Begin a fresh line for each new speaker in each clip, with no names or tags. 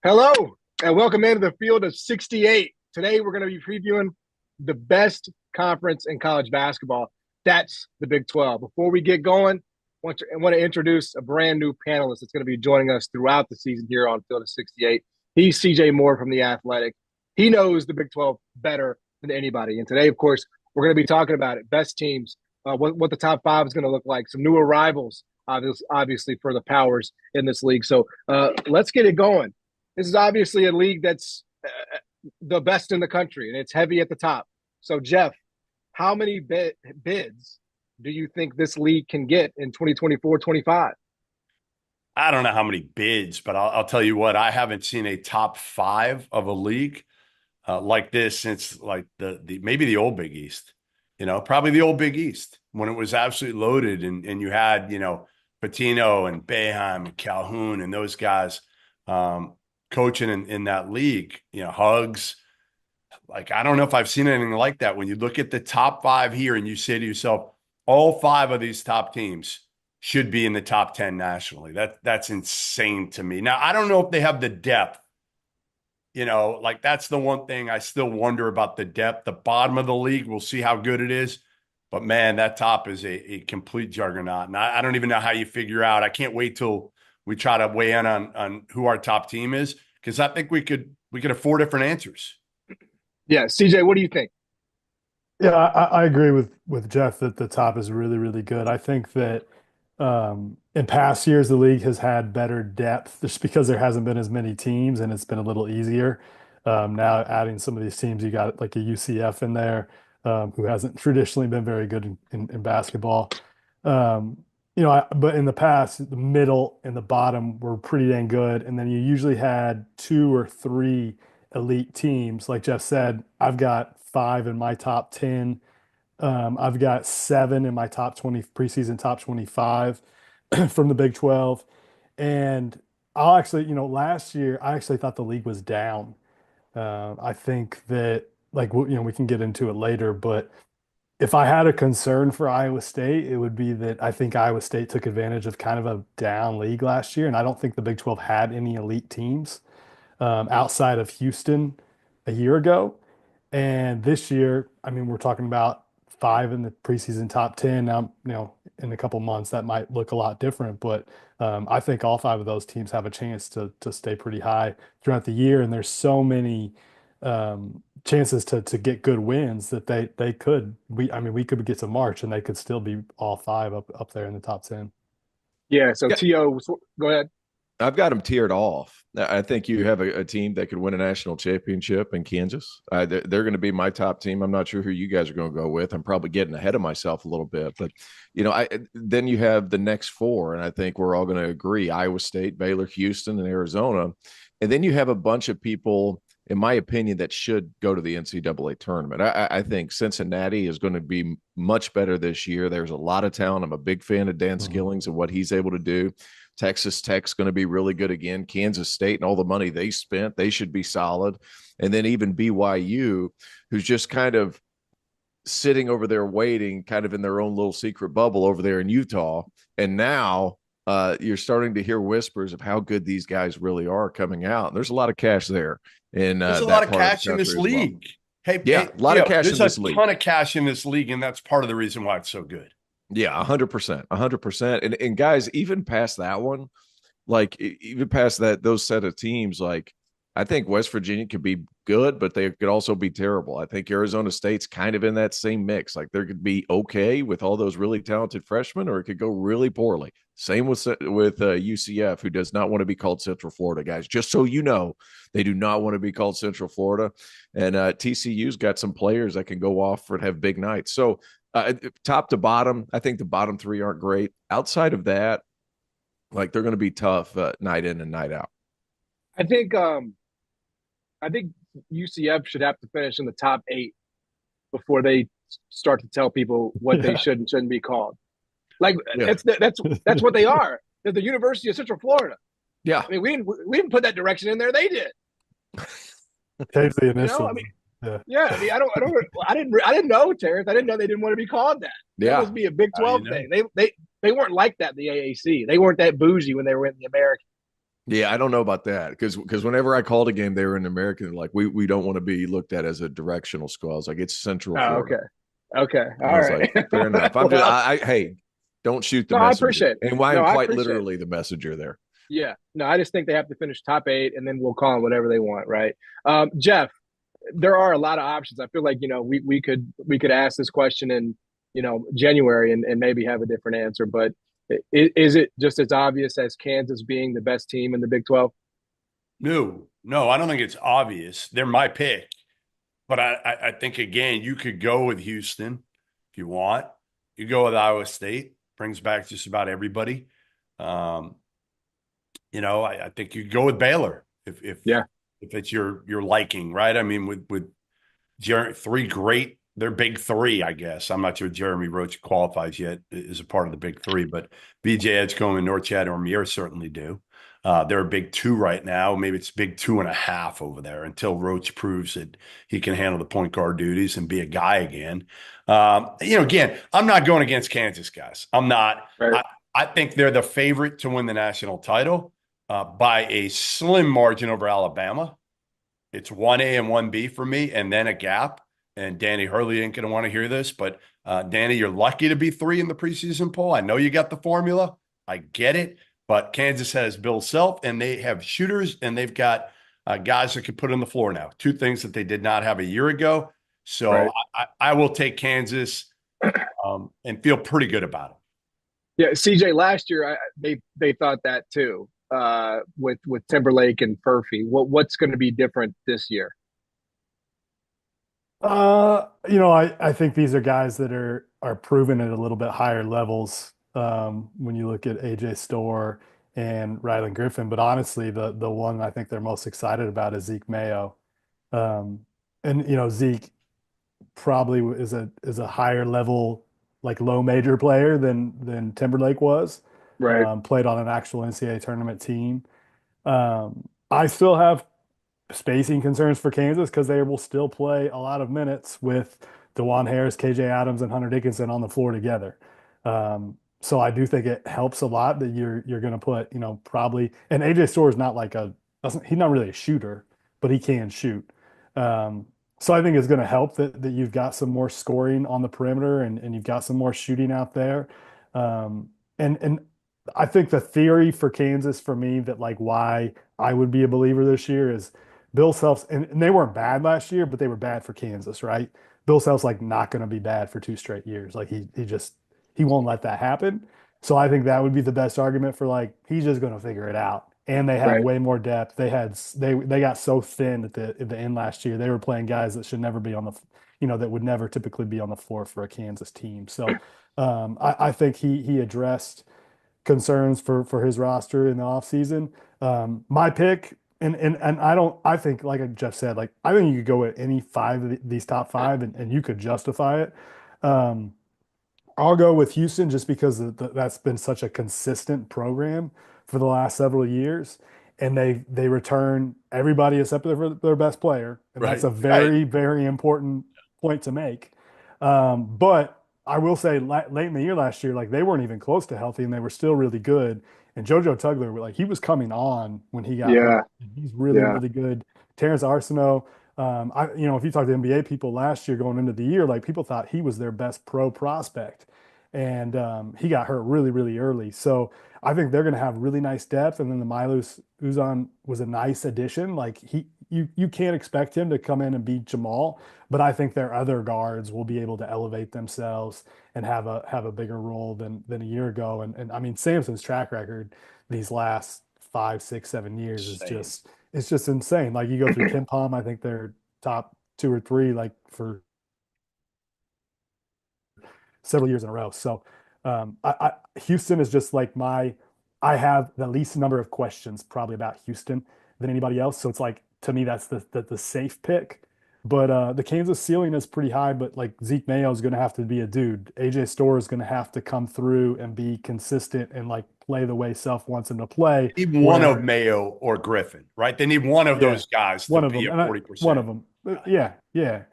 Hello, and welcome into the field of 68. Today, we're going to be previewing the best conference in college basketball. That's the Big 12. Before we get going, I want to introduce a brand new panelist that's going to be joining us throughout the season here on Field of 68. He's CJ Moore from The Athletic. He knows the Big 12 better than anybody. And today, of course, we're going to be talking about it, best teams, what the top five is going to look like, some new arrivals, obviously, for the powers in this league. So let's get it going. This is obviously a league that's the best in the country, and it's heavy at the top. So, Jeff, how many bids do you think this league can get in 2024-25?
I don't know how many bids, but I'll tell you what, I haven't seen a top five of a league like this since like the maybe the old Big East, probably the old Big East when it was absolutely loaded and you had, Patino and Boeheim and Calhoun and those guys coaching in that league, Hugs. Like, I don't know if I've seen anything like that. When you look at the top five here and you say to yourself, all five of these top teams should be in the top 10 nationally. That's insane to me. Now, I don't know if they have the depth, like that's the one thing I still wonder about the depth. The bottom of the league, we'll see how good it is. But man, that top is a complete juggernaut. And I don't even know how you figure out. I can't wait till we try to weigh in on who our top team is, because I think we could have four different answers.
Yeah, CJ, what do you think?
Yeah, I agree with Jeff that the top is really, really good. I think that in past years the league has had better depth just because there hasn't been as many teams and it's been a little easier. Now adding some of these teams, you got like a UCF in there, who hasn't traditionally been very good in basketball. But in the past, the middle and the bottom were pretty dang good, and then you usually had two or three elite teams. Like Jeff said, I've got five in my top 10. I've got seven in my top 20 preseason top 25 from the Big 12. And I'll actually, last year I actually thought the league was down. I think that we can get into it later, but if I had a concern for Iowa State, it would be that I think Iowa State took advantage of kind of a down league last year, and I don't think the Big 12 had any elite teams outside of Houston a year ago. And this year, I mean, we're talking about five in the preseason top 10. Now, in a couple months, that might look a lot different, but I think all five of those teams have a chance to stay pretty high throughout the year. And there's so many chances to get good wins that they could. We could get to March and they could still be all five up there in the top 10.
Yeah, so
Yeah,
T.O., go ahead.
I've got them tiered off. I think you have a team that could win a national championship in Kansas. They're going to be my top team. I'm not sure who you guys are going to go with. I'm probably getting ahead of myself a little bit, but then you have the next four, and I think we're all going to agree: Iowa State, Baylor, Houston, and Arizona. And then you have a bunch of people, in my opinion, that should go to the NCAA tournament. I think Cincinnati is going to be much better this year. There's a lot of talent. I'm a big fan of Dan Skillings and what he's able to do. Texas Tech's going to be really good again. Kansas State and all the money they spent, they should be solid. And then even BYU, who's just kind of sitting over there waiting, kind of in their own little secret bubble over there in Utah. And now you're starting to hear whispers of how good these guys really are coming out. And there's a lot of cash there. And
there's a lot of cash in this league.
Well. Hey, a lot of cash in this league.
There's a ton of cash in this league, and that's part of the reason why it's so good.
Yeah, 100%. And guys, even past that one, like even past those set of teams, like I think West Virginia could be good, but they could also be terrible. I think Arizona State's kind of in that same mix. Like there could be okay with all those really talented freshmen, or it could go really poorly. Same with UCF, who does not want to be called Central Florida, guys. Just so you know, they do not want to be called Central Florida. And TCU's got some players that can go off and have big nights. So top to bottom, I think the bottom three aren't great. Outside of that, like they're going to be tough night in and night out.
I think UCF should have to finish in the top 8 before they start to tell people what they should and shouldn't be called. Like that's what they are. They're the University of Central Florida.
Yeah,
I mean we didn't put that direction in there. They did.
Change the initial.
I mean, I didn't know, Terrence. I didn't know they didn't want to be called that. That must be a Big 12 thing. They weren't like that in the AAC. They weren't that bougie when they were in the American.
Yeah, I don't know about that because whenever I called a game, they were in American. Like we don't want to be looked at as a directional school. I was like, it's Central
Oh,
Florida.
okay. Okay.
I
All
was
right.
like, fair enough. I'm just
Well,
I hey, don't shoot the
no, I
messenger.
appreciate it.
And why
No,
I'm
I
quite
appreciate it.
literally the messenger there.
Yeah. No, I just think they have to finish top 8 and then we'll call them whatever they want, right? Jeff, there are a lot of options. I feel like, we could ask this question in, January and maybe have a different answer, but is it just as obvious as Kansas being the best team in the Big 12?
No, no, I don't think it's obvious. They're my pick. But I think, again, you could go with Houston if you want. You go with Iowa State, brings back just about everybody. Um, I think you go with Baylor if
Yeah.
if it's your liking, right? I mean, with three great, they're big three, I guess. I'm not sure Jeremy Roach qualifies yet as a part of the big three, but BJ Edgecombe and Norchad Ormier certainly do. They're a big two right now. Maybe it's big 2.5 over there until Roach proves that he can handle the point guard duties and be a guy again. Again, I'm not going against Kansas, guys. I'm not.
Right.
I think they're the favorite to win the national title by a slim margin over Alabama. It's 1A and 1B for me, and then a gap. And Danny Hurley ain't going to want to hear this, but Danny, you're lucky to be 3 in the preseason poll. I know you got the formula. I get it. But Kansas has Bill Self, and they have shooters, and they've got guys that can put on the floor now. 2 things that they did not have a year ago. So
Right.
I will take Kansas and feel pretty good about it.
Yeah, CJ, last year they thought that too. With Timberlake and Furphy. What's going to be different this year?
I think these are guys that are proven at a little bit higher levels when you look at AJ Storr and Rylan Griffin. But honestly, the one I think they're most excited about is Zeke Mayo. Um, and Zeke probably is a higher level, like low major player than Timberlake was.
Right.
Played on an actual NCAA tournament team. I still have spacing concerns for Kansas because they will still play a lot of minutes with DeJuan Harris, KJ Adams, and Hunter Dickinson on the floor together. So I do think it helps a lot that you're going to put, probably. And AJ Storr is not he's not really a shooter, but he can shoot. So I think it's going to help that you've got some more scoring on the perimeter and you've got some more shooting out there. And I think the theory for Kansas for me that like why I would be a believer this year is Bill Self's, and they weren't bad last year, but they were bad for Kansas, right? Bill Self's like not going to be bad for 2 straight years. Like he won't let that happen. So I think that would be the best argument for like he's just going to figure it out. And they have
Right.
way more depth. They got so thin at the end last year. They were playing guys that should never be on the that would never typically be on the floor for a Kansas team. So I think he addressed concerns for his roster in the offseason. My pick, and I think like Jeff said, like I think you could go with any 5 of these top 5 and you could justify it. I'll go with Houston just because that's been such a consistent program for the last several years, and they return everybody except for their best player, and that's a very very important point to make. But I will say, late in the year last year, like they weren't even close to healthy, and they were still really good. And JoJo Tugler, like he was coming on when he got
Yeah.
hurt. He's really
Yeah.
really good. Terrence Arsenault. If you talk to NBA people last year going into the year, like people thought he was their best pro prospect, and he got hurt really, really early. So I think they're going to have really nice depth. And then the Milus Uzan was a nice addition. Like you can't expect him to come in and beat Jamal, but I think their other guards will be able to elevate themselves and have a bigger role than a year ago. And I mean Samson's track record these last 5, 6, 7 years is just insane. Like you go through Ken Palm, I think they're top 2 or 3 like for several years in a row. So Houston is just like I have the least number of questions probably about Houston than anybody else. So it's like to me that's the safe pick. But the Kansas ceiling is pretty high. But like Zeke Mayo is going to have to be a dude. AJ Storr is going to have to come through and be consistent and like play the way Self wants him to play.
They need one of Mayo or Griffin, right? They need one of those guys to be at 40%.
One of them. Yeah.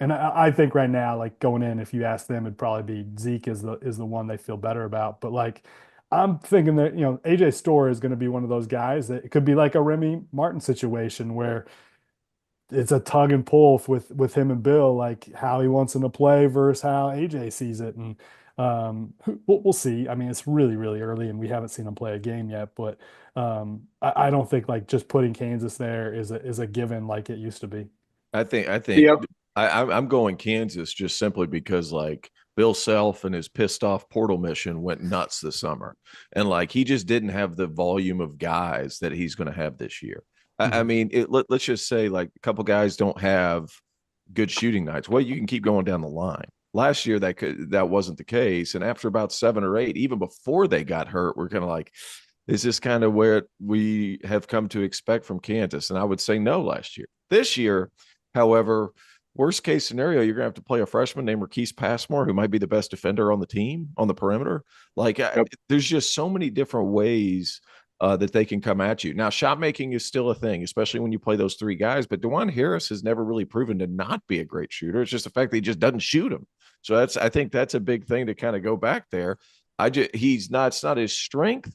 And I think right now, like going in, if you ask them, it'd probably be Zeke is the one they feel better about. But like I'm thinking that, AJ Storr is going to be one of those guys that it could be like a Remy Martin situation where it's a tug and pull with him and Bill, like how he wants him to play versus how AJ sees it. And we'll see. I mean, it's really, really early and we haven't seen him play a game yet, but I don't think like just putting Kansas there is a given like it used to be.
I think
Yeah.
I'm going Kansas just simply because like Bill Self and his pissed off portal mission went nuts this summer, and like he just didn't have the volume of guys that he's going to have this year. I mean, let's just say like a couple guys don't have good shooting nights. Well, you can keep going down the line. Last year that wasn't the case, and after about 7 or 8, even before they got hurt, we're kind of like, is this kind of where we have come to expect from Kansas? And I would say no last year. This year, however, worst case scenario, you're going to have to play a freshman named Marquise Passmore, who might be the best defender on the team on the perimeter. Like, there's just so many different ways that they can come at you. Now, shot making is still a thing, especially when you play those 3 guys. But DeJuan Harris has never really proven to not be a great shooter. It's just the fact that he just doesn't shoot them. So I think that's a big thing to kind of go back there. It's not his strength,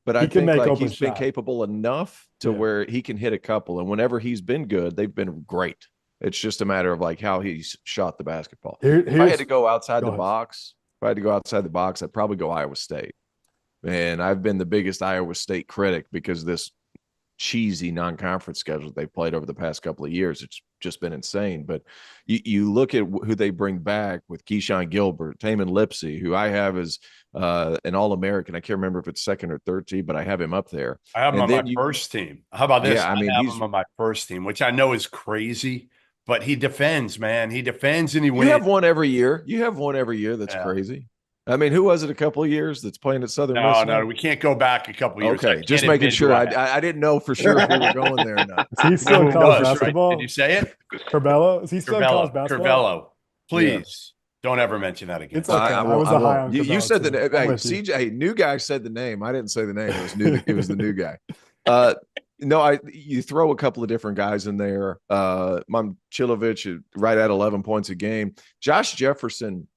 but I think like he's been capable enough to where he can hit a couple. And whenever he's been good, they've been great. It's just a matter of like how he's shot the basketball. If I had to go outside the box, I'd probably go Iowa State. And I've been the biggest Iowa State critic because of this cheesy non-conference schedule they've played over the past couple of years. It's just been insane. But you look at who they bring back with Keyshawn Gilbert, Taman Lipsey, who I have as an All-American. I can't remember if it's second or third team, but I have him up there.
I have him on my first team. How about this?
Yeah, I mean,
have him on my first team, which I know is crazy, but he defends, man. He defends and he wins.
You have one every year. That's crazy. I mean, who was it a couple of years that's playing at Southern Miss?
No, we can't go back a couple of years.
Okay, just making sure. I didn't know for sure if we were going there or not.
Is he still in college basketball?
Right. Did you say it?
Curbelo? Is he still in college basketball?
Curbelo. Please don't ever mention that again.
It's okay. I was a high on Curbelo.
You said the name. Hey, CJ, new guy said the name. I didn't say the name. It was the new guy. No, you throw a couple of different guys in there. Momcilovic right at 11 points a game. Josh Jefferson,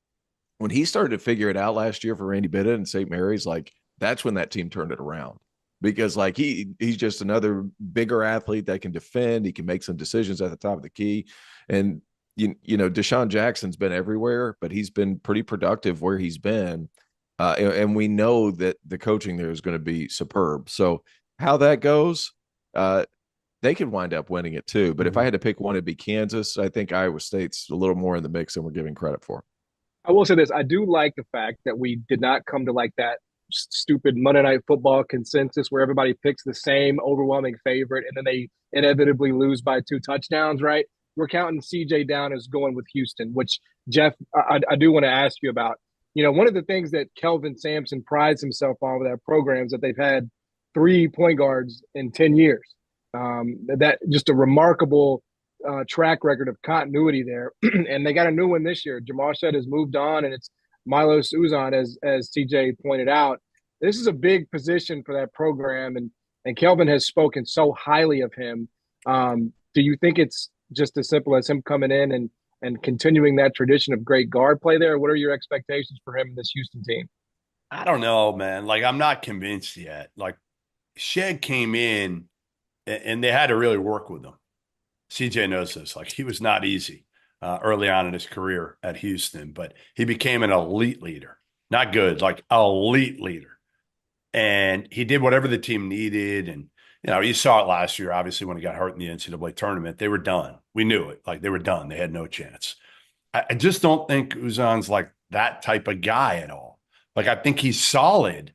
when he started to figure it out last year for Randy Bidda and St. Mary's, like that's when that team turned it around because like he's just another bigger athlete that can defend. He can make some decisions at the top of the key. And, you know, Deshaun Jackson's been everywhere, but he's been pretty productive where he's been. And we know that the coaching there is going to be superb. So how that goes, they could wind up winning it too. But if I had to pick one, it'd be Kansas. I think Iowa State's a little more in the mix than we're giving credit for.
I will say this. I do like the fact that we did not come to like that stupid Monday Night Football consensus where everybody picks the same overwhelming favorite and then they inevitably lose by 2 touchdowns, right? We're counting CJ down as going with Houston, which, Jeff, I do want to ask you about. You know, one of the things that Kelvin Sampson prides himself on with that program is that they've had 3 point guards in 10 years. That just a remarkable track record of continuity there. And they got a new one this year. Jamal Shed has moved on, and it's Milos Uzan, as TJ pointed out. This is a big position for that program, and Kelvin has spoken so highly of him. Do you think it's just as simple as him coming in and continuing that tradition of great guard play there? What are your expectations for him in this Houston team?
I don't know, man. Like, I'm not convinced yet. Like, Shed came in, and they had to really work with him. CJ knows this. Like, he was not easy early on in his career at Houston, but he became an elite leader. Not good, like elite leader. And he did whatever the team needed. And, you know, you saw it last year, obviously, when he got hurt in the NCAA tournament. They were done. We knew it. Like, they were done. They had no chance. I just don't think Uzan's like that type of guy at all. Like, I think he's solid.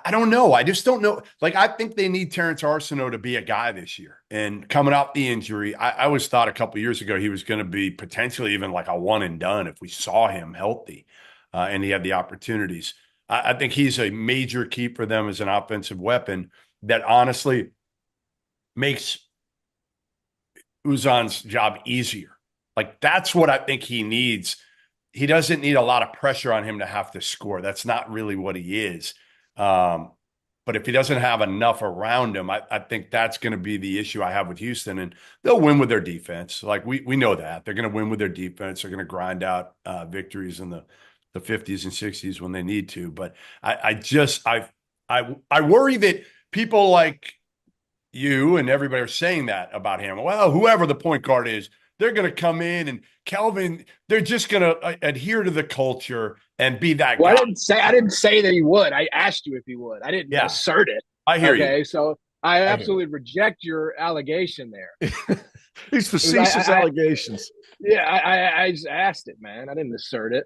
I don't know. I just don't know. Like, I think they need Terrence Arsenault to be a guy this year. And coming off the injury, I always thought a couple of years ago he was going to be potentially even like a one and done if we saw him healthy and he had the opportunities. I think he's a major key for them as an offensive weapon that honestly makes Uzan's job easier. Like, that's what I think he needs. He doesn't need a lot of pressure on him to have to score. That's not really what he is. But if he doesn't have enough around him, I think that's going to be the issue I have with Houston. And they'll win with their defense. Like, we know that. They're going to win with their defense. They're going to grind out victories in the the 50s and 60s when they need to. But I worry that people like you and everybody are saying that about him. Well, whoever the point guard is, they're going to come in and Kelvin, they're just going to adhere to the culture and be that
Well,
guy.
I didn't say that he would. I asked you if he would. I didn't assert it.
I hear you.
Okay, so I absolutely reject your allegation there.
These facetious allegations.
I just asked it, man. I didn't assert it.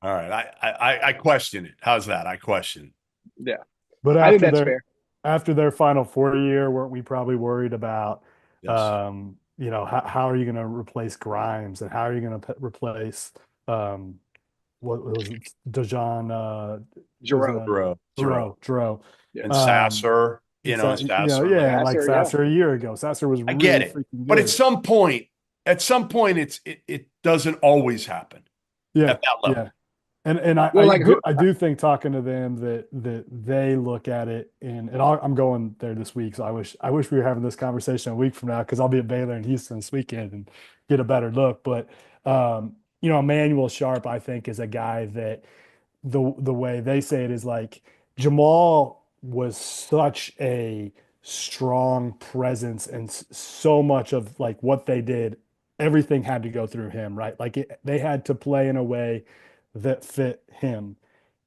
All right. I question it. How's that? I question it.
Yeah.
But
I think that's fair.
After their Final Four year, weren't we probably worried about,
Yes.
you know, how are you going to replace Grimes and how are you going to replace what was it, Dejan Giroux.
And Sasser, Sasser.
Like Sasser a year ago. Sasser was really
get it.
freaking good.
But at some point, it doesn't always happen.
Yeah.
At that level.
Yeah. And I do think talking to them that they look at it and I'm going there this week, so I wish we were having this conversation a week from now because I'll be at Baylor in Houston this weekend and get a better look. But Emmanuel Sharp, I think, is a guy that the way they say it is like Jamal was such a strong presence and so much of like what they did, everything had to go through him, right? Like they had to play in a way that fit him.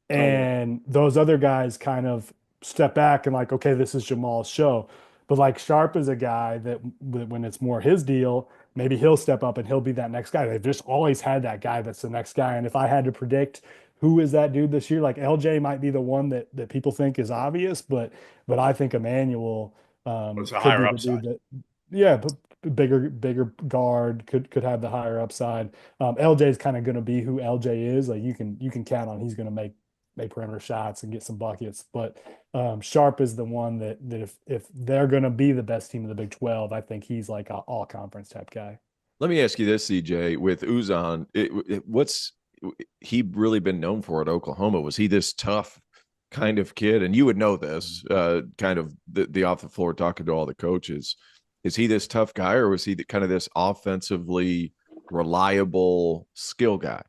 And those other guys kind of step back and like, okay, this is Jamal's show. But like Sharp is a guy that when it's more his deal, maybe he'll step up and he'll be that next guy. They've just always had that guy that's the next guy. And if I had to predict who is that dude this year, like LJ might be the one that people think is obvious, but I think Emmanuel
it's a higher upside.
But bigger guard could have the higher upside. LJ is kind of going to be who LJ is. Like you can count on he's going to make perimeter shots and get some buckets. But Sharp is the one that if they're going to be the best team in the Big 12, I think he's like an all conference type guy.
Let me ask you this, CJ, with Uzan, what's he really been known for at Oklahoma? Was he this tough kind of kid? And you would know this, kind of the off the floor talking to all the coaches. Is he this tough guy, or was he kind of this offensively reliable skill guy?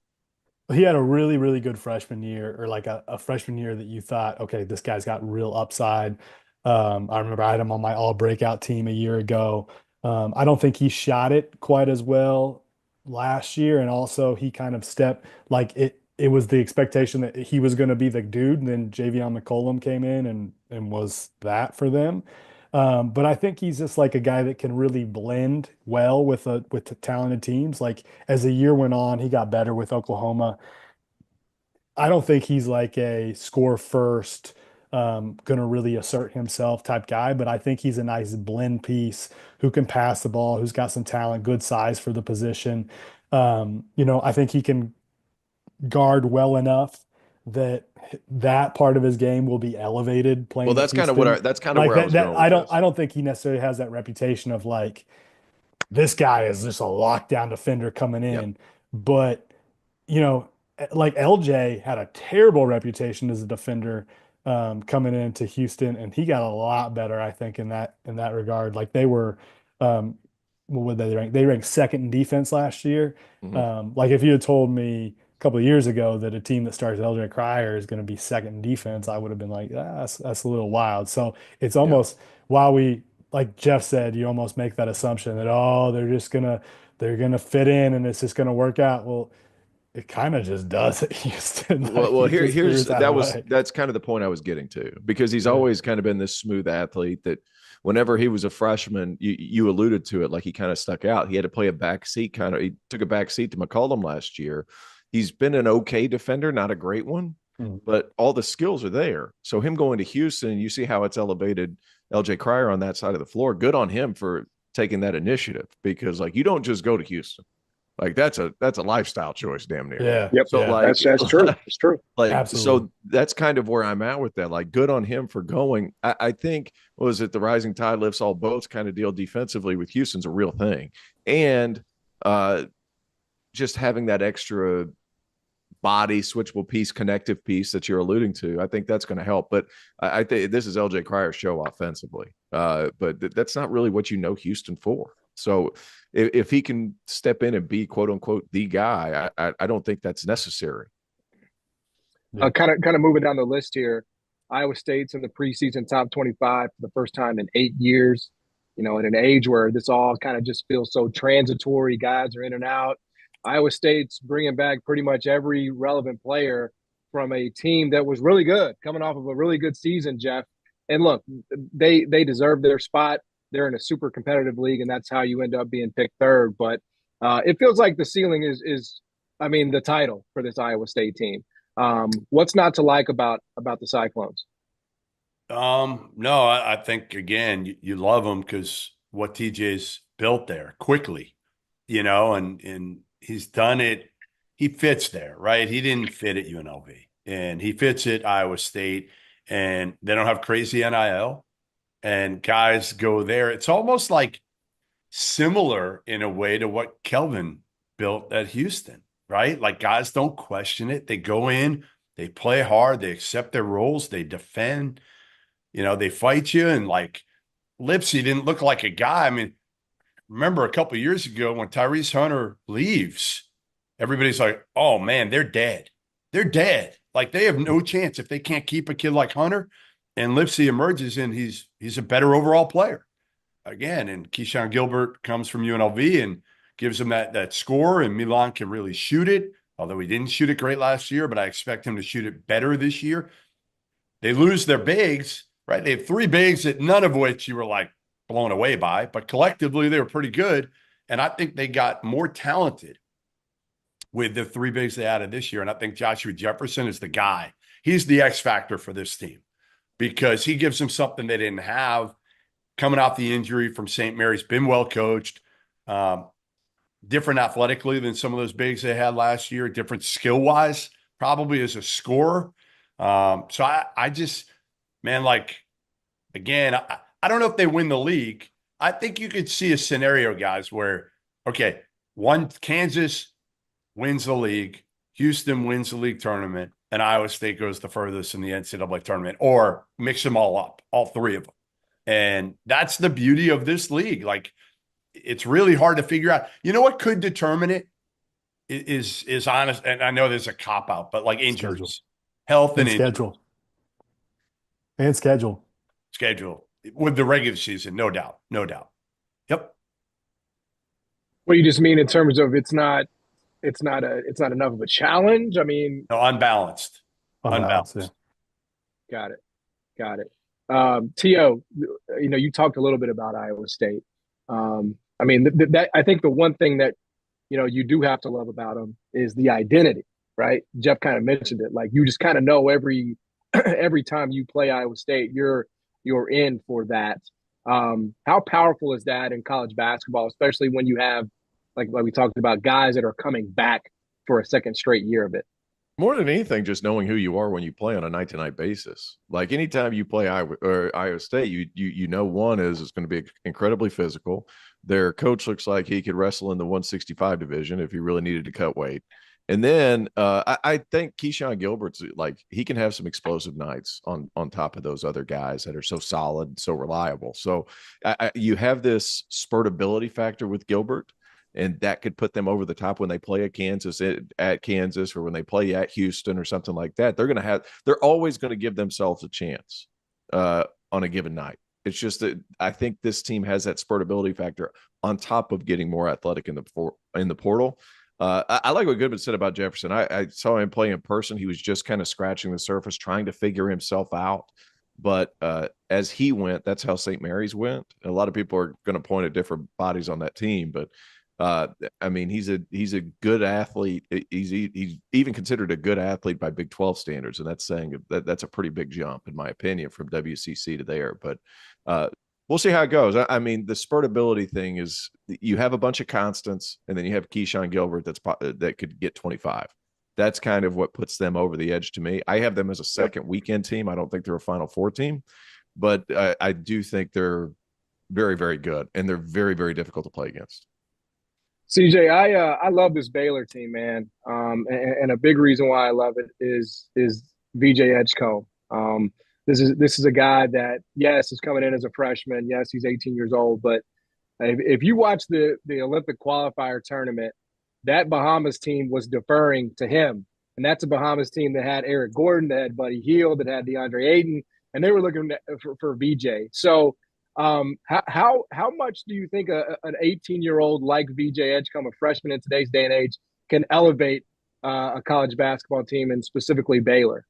He had a really, really good freshman year, or like a freshman year that you thought, okay, this guy's got real upside. I remember I had him on my all breakout team a year ago. I don't think he shot it quite as well last year. And also he kind of stepped like it was the expectation that he was going to be the dude. And then Javion McCollum came in and was that for them. But I think he's just like a guy that can really blend well with talented teams. Like as the year went on, he got better with Oklahoma. I don't think he's like a score first, going to really assert himself type guy, but I think he's a nice blend piece who can pass the ball, who's got some talent, good size for the position. I think he can guard well enough that part of his game will be elevated playing.
Well, that's kind of where I was going.
I don't think he necessarily has that reputation of like this guy is just a lockdown defender coming in. Yep. But like LJ had a terrible reputation as a defender coming into Houston, and he got a lot better, I think, in that regard. Like they were what would they rank? They ranked second in defense last year. Mm-hmm. Like if you had told me couple of years ago that a team that starts LJ Cryer is going to be second in defense, I would have been like, that's a little wild. So it's almost while we, like Jeff said, you almost make that assumption that, they're going to fit in and it's just going to work out. Well, it kind of just does at Houston.
That's kind of the point I was getting to, because he's always kind of been this smooth athlete that whenever he was a freshman, you alluded to it, like he kind of stuck out. He had to play he took a back seat to McCollum last year. He's been an okay defender, not a great one, but all the skills are there. So him going to Houston, you see how it's elevated LJ Cryer on that side of the floor. Good on him for taking that initiative, because like you don't just go to Houston. Like that's a lifestyle choice, damn near.
Yeah.
Yep.
So
that's true. It's true.
Like,
absolutely.
So that's kind of where I'm at with that. Like, good on him for going. I think, was it the rising tide lifts all boats kind of deal defensively with Houston's a real thing. And just having that extra body switchable piece, connective piece that you're alluding to, I think that's going to help. But I think this is LJ Cryer's show offensively. But that's not really what Houston for. So if he can step in and be quote unquote the guy, I don't think that's necessary.
Yeah.
Kind of moving down the list here. Iowa State's in the preseason top 25 for the first time in 8 years. You know, in an age where this all kind of just feels so transitory, guys are in and out. Iowa State's bringing back pretty much every relevant player from a team that was really good, coming off of a really good season, Jeff. And look, they deserve their spot. They're in a super competitive league, and that's how you end up being picked third. But it feels like the ceiling is, I mean, the title for this Iowa State team. What's not to like about the Cyclones?
No, I think again, you love him because what TJ's built there quickly, and he's done it. He fits there, right? He didn't fit at UNLV, and he fits at Iowa State, and they don't have crazy NIL, and guys go there. It's almost like similar in a way to what Kelvin built at Houston, right? Like guys don't question it. They go in, they play hard, they accept their roles, they defend. They fight you, and like Lipsy didn't look like a guy. I mean, remember a couple of years ago when Tyrese Hunter leaves, everybody's like, oh man, they're dead. They're dead. Like they have no chance if they can't keep a kid like Hunter. And Lipsy emerges and he's a better overall player. Again, and Keyshawn Gilbert comes from UNLV and gives him that score, and Milan can really shoot it, although he didn't shoot it great last year, but I expect him to shoot it better this year. They lose their bigs. Right. They have three bigs that none of which you were like blown away by, but collectively they were pretty good. And I think they got more talented with the three bigs they added this year. And I think Joshua Jefferson is the guy. He's the X factor for this team because he gives them something they didn't have coming off the injury from St. Mary's, been well coached, different athletically than some of those bigs they had last year, different skill wise, probably as a scorer. So I just, man, like, again, I don't know if they win the league. I think you could see a scenario, guys, where, okay, Kansas wins the league, Houston wins the league tournament, and Iowa State goes the furthest in the NCAA tournament, or mix them all up, all three of them. And that's the beauty of this league. Like, it's really hard to figure out. You know what could determine it is honest, and I know there's a cop-out, but like injuries,
Schedule.
health and
schedule. And
schedule with the regular season, no doubt. Yep.
What do you just mean in terms of it's not enough of a challenge? I mean,
No, unbalanced.
Yeah.
Got it. T.O., you talked a little bit about Iowa State. I mean, that I think the one thing that you do have to love about them is the identity, right? Jeff kind of mentioned it. Like you just kind of know every time you play Iowa State, you're in for that. How powerful is that in college basketball, especially when you have, like we talked about, guys that are coming back for a second straight year of it?
More than anything, just knowing who you are when you play on a night-to-night basis. Like anytime you play Iowa State, you know one is it's going to be incredibly physical. Their coach looks like he could wrestle in the 165 division if he really needed to cut weight. And then I think Keyshawn Gilbert's like he can have some explosive nights on top of those other guys that are so solid, so reliable. So you have this spurtability factor with Gilbert, and that could put them over the top when they play at Kansas, or when they play at Houston or something like that. They're always going to give themselves a chance on a given night. It's just that I think this team has that spurtability factor on top of getting more athletic in the portal. I like what Goodman said about Jefferson. I saw him play in person. He was just kind of scratching the surface, trying to figure himself out. But as he went, that's how St. Mary's went. A lot of people are going to point at different bodies on that team, but I mean, he's a good athlete. He's even considered a good athlete by Big 12 standards, and that's saying that's a pretty big jump, in my opinion, from WCC to there. But we'll see how it goes. I mean, the spurtability thing is you have a bunch of constants, and then you have Keyshawn Gilbert that could get 25. That's kind of what puts them over the edge to me. I have them as a second weekend team. I don't think they're a Final Four team, but I do think they're very, very good, and they're very, very difficult to play against.
CJ, I love this Baylor team, man. And a big reason why I love it is VJ Edgecombe. This is a guy that, yes, is coming in as a freshman. Yes, he's 18 years old, but if you watch the Olympic qualifier tournament, that Bahamas team was deferring to him and that's a Bahamas team that had Eric Gordon, that had Buddy Hield, that had DeAndre Ayton, and they were looking for VJ. So, how much do you think an 18-year-old like VJ Edgecombe, a freshman in today's day and age, can elevate a college basketball team, and specifically Baylor?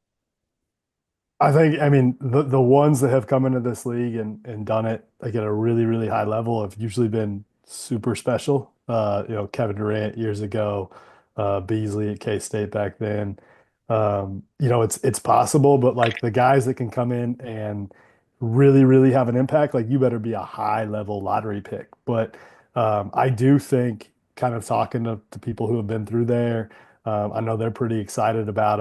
I mean, the ones that have come into this league and done it like at a really, really high level have usually been super special. Kevin Durant years ago, Beasley at K-State back then. It's possible, but like the guys that can come in and really, really have an impact, like you better be a high level lottery pick. But I do think, kind of talking to people who have been through there, I know they're pretty excited about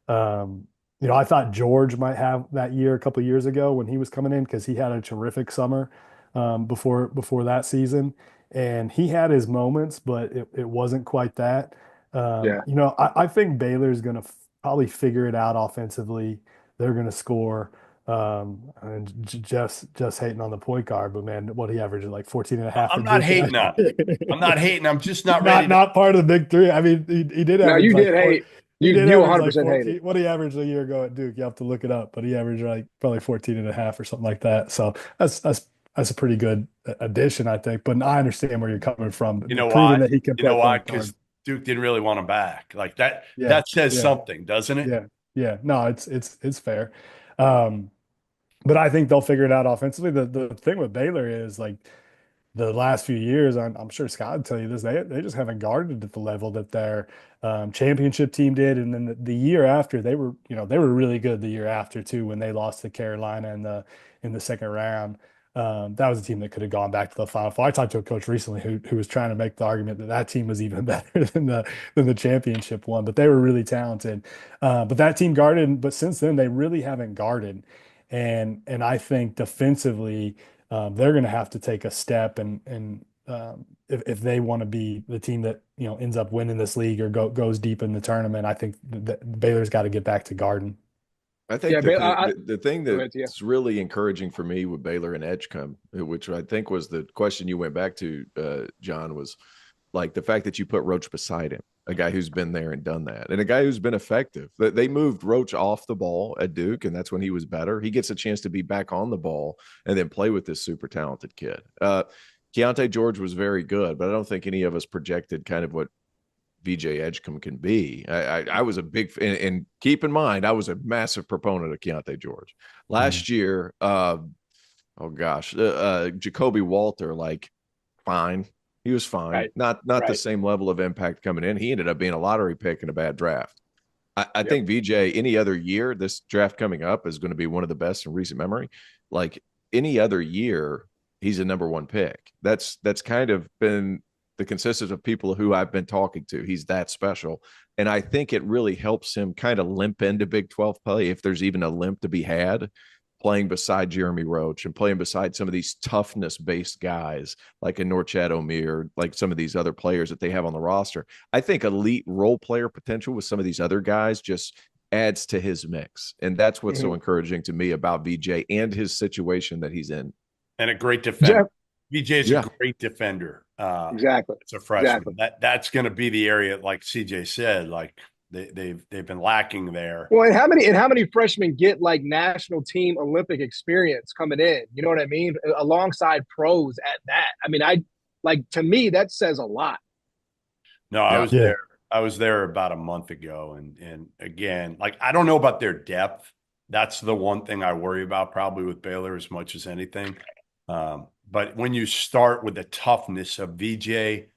them. I thought George might have that year a couple of years ago when he was coming in because he had a terrific summer before that season, and he had his moments, but it wasn't quite that.
Yeah.
I think Baylor's going to probably figure it out offensively. They're going to score. And just hating on the point guard, but man, what he averaged like 14 and a half
I'm
for
not
Duke.
hating on it. I'm not hating. I'm just not
not
ready to.
not part of the big three. I mean, he did
No,
average
you
like
did hate.
he did
You
average like
100% hated.
14. What he averaged a year ago at Duke, you have to look it up, but he averaged like probably 14 and a half or something like that. So that's a pretty good addition, I think. But I understand where you're coming from.
You know
Proving
why?
that he can
You know
play
why?
point
Because
guard.
Duke didn't really want him back. Like that.
Yeah,
That says
yeah,
something, doesn't it?
yeah, yeah. No, it's fair. Um, but I think they'll figure it out offensively. The thing with Baylor is like the last few years, I'm sure Scott would tell you this, they just haven't guarded at the level that their championship team did. And then the year after, they were really good the year after too when they lost to Carolina in the second round. That was a team that could have gone back to the Final Four. I talked to a coach recently who was trying to make the argument that that team was even better than the championship one, but they were really talented. But that team guarded, but since then they really haven't guarded. And I think defensively, they're going to have to take a step and if they want to be the team that ends up winning this league or goes deep in the tournament, I think that Baylor's got to get back to Garden.
I think the thing
Go ahead,
that's really encouraging for me with Baylor and Edgecombe, which I think was the question you went back to, John, was like the fact that you put Roach beside him, a guy who's been there and done that, and a guy who's been effective. They moved Roach off the ball at Duke, and that's when he was better. He gets a chance to be back on the ball and then play with this super talented kid. Keontae George was very good, but I don't think any of us projected kind of what VJ Edgecombe can be. I was a big and keep in mind, I was a massive proponent of Keontae George. Last year, Jacoby Walter, like, fine. He was fine.
Right.
Not the same level of impact coming in. He ended up being a lottery pick in a bad draft. I think VJ, any other year, this draft coming up is going to be one of the best in recent memory. Like any other year, he's a number one pick. That's kind of been the consensus of people who I've been talking to. He's that special. And I think it really helps him kind of limp into Big 12 play, if there's even a limp to be had, playing beside Jeremy Roach and playing beside some of these toughness-based guys like a Norchad Omier, like some of these other players that they have on the roster. I think elite role player potential with some of these other guys just adds to his mix. And that's what's so encouraging to me about VJ and his situation that he's in.
And a great defender.
Jeff,
VJ is a great defender.
exactly.
It's a freshman.
Exactly.
That's going to be the area, like CJ said, like they've been lacking there.
Well, and how many freshmen get like national team Olympic experience coming in? You know what I mean? Alongside pros at that. I mean, to me, that says a lot.
No, I was there. I was there about a month ago. And again, like, I don't know about their depth. That's the one thing I worry about probably with Baylor as much as anything. But when you start with the toughness of VJ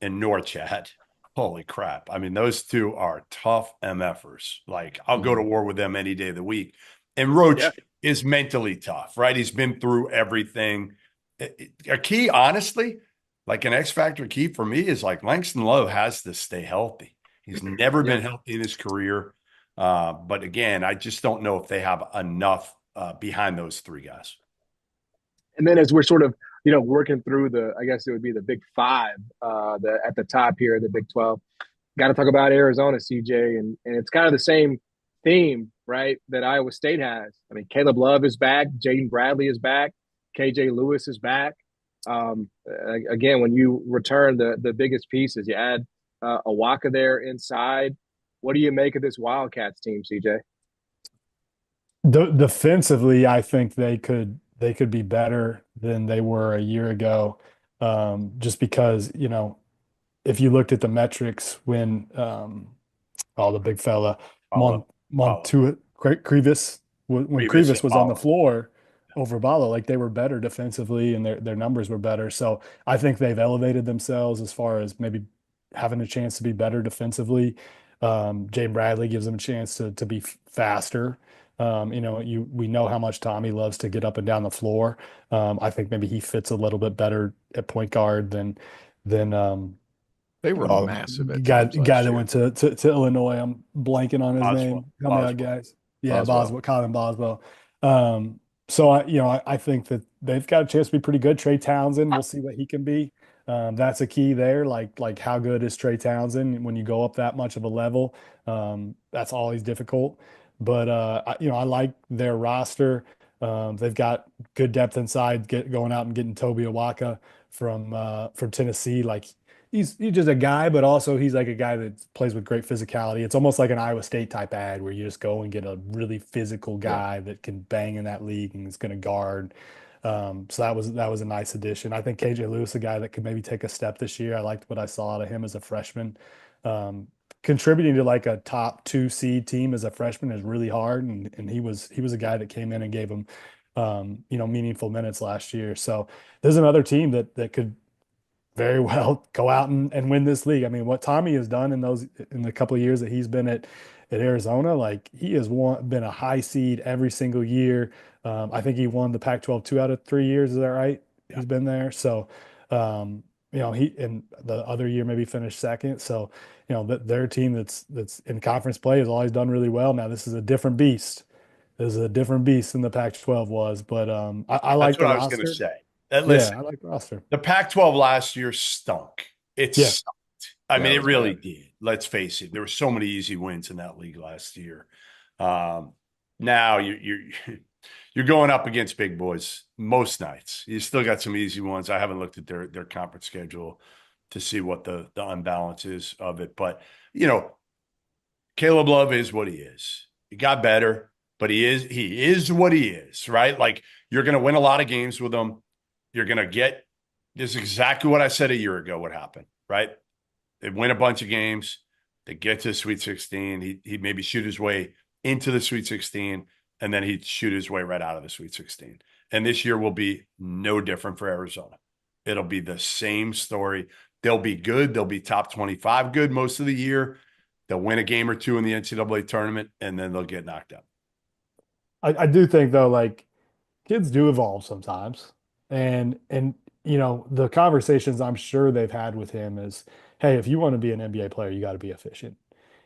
and Norchad, holy crap. I mean, those two are tough MFers. Like, I'll go to war with them any day of the week. And Roach is mentally tough, right? He's been through everything. A key, honestly, like an X factor key for me is like Langston Lowe has to stay healthy. He's never been healthy in his career. But again, I just don't know if they have enough behind those three guys.
And then as we're sort of, working through I guess it would be the Big Five, at the top here, the Big 12, got to talk about Arizona, CJ. And it's kind of the same theme, right, that Iowa State has. I mean, Caleb Love is back. Jaden Bradley is back. KJ Lewis is back. Again, when you return the biggest pieces, you add Awaka there inside. What do you make of this Wildcats team, CJ?
Defensively, I think they could be better than they were a year ago. Just because, if you looked at the metrics when the big fella
Follow.
Crevis when
Previous
Crevis
and
was on the
follow.
floor over Balo, like they were better defensively and their numbers were better. So I think they've elevated themselves as far as maybe having a chance to be better defensively. Jay Bradley gives them a chance to be faster. We know how much Tommy loves to get up and down the floor. I think maybe he fits a little bit better at point guard than
They were
oh,
massive at
guy
times last
that
year.
went to Illinois. I'm blanking on his
Boswell.
name. Help me out,
Boswell.
guys. Yeah,
Boswell.
Boswell, Colin Boswell. So I think that they've got a chance to be pretty good. Trey Townsend, we'll see what he can be. That's a key there. Like how good is Trey Townsend when you go up that much of a level? That's always difficult. But I like their roster. They've got good depth inside. Going out and getting Toby Awaka from Tennessee. Like he's just a guy, but also he's like a guy that plays with great physicality. It's almost like an Iowa State type ad where you just go and get a really physical
Yeah.
guy that can bang in that league and is going to guard. So that was a nice addition. I think KJ Lewis, a guy that could maybe take a step this year. I liked what I saw out of him as a freshman. Contributing to like a top 2 seed team as a freshman is really hard, and he was a guy that came in and gave him meaningful minutes last year. So there's another team that could very well go out and win this league. I mean, what Tommy has done in the couple of years that he's been at Arizona, like he has been a high seed every single year. I think he won the Pac-12 2 out of 3 years. Is that right?
Yeah.
He's been there. So, he and the other year maybe finished second. So, their team that's in conference play has always done really well. Now this is a different beast. This is a different beast than the Pac-12 was, but I like
That's
the
what I was going to
roster.
say.
Yeah,
Listen,
I like the roster.
the Pac-12 last year stunk. It
Yeah.
sucked. I
Yeah,
mean,
it
it
was
really
bad.
did. Let's face it. There were so many easy wins in that league last year. Now you're going up against big boys most nights. You still got some easy ones. I haven't looked at their conference schedule to see what the unbalance is of it. But, Caleb Love is what he is. He got better, but he is what he is, right? Like you're going to win a lot of games with him. You're going to get this is exactly what I said a year ago would happen, right? They win a bunch of games. They get to the Sweet 16. He'd maybe shoot his way into the Sweet 16, and then he'd shoot his way right out of the Sweet 16. And this year will be no different for Arizona. It'll be the same story. They'll be good. They'll be top 25 good most of the year. They'll win a game or two in the NCAA tournament, and then they'll get knocked out.
I do think though, like kids do evolve sometimes, and the conversations I'm sure they've had with him is, hey, if you want to be an NBA player, you got to be efficient.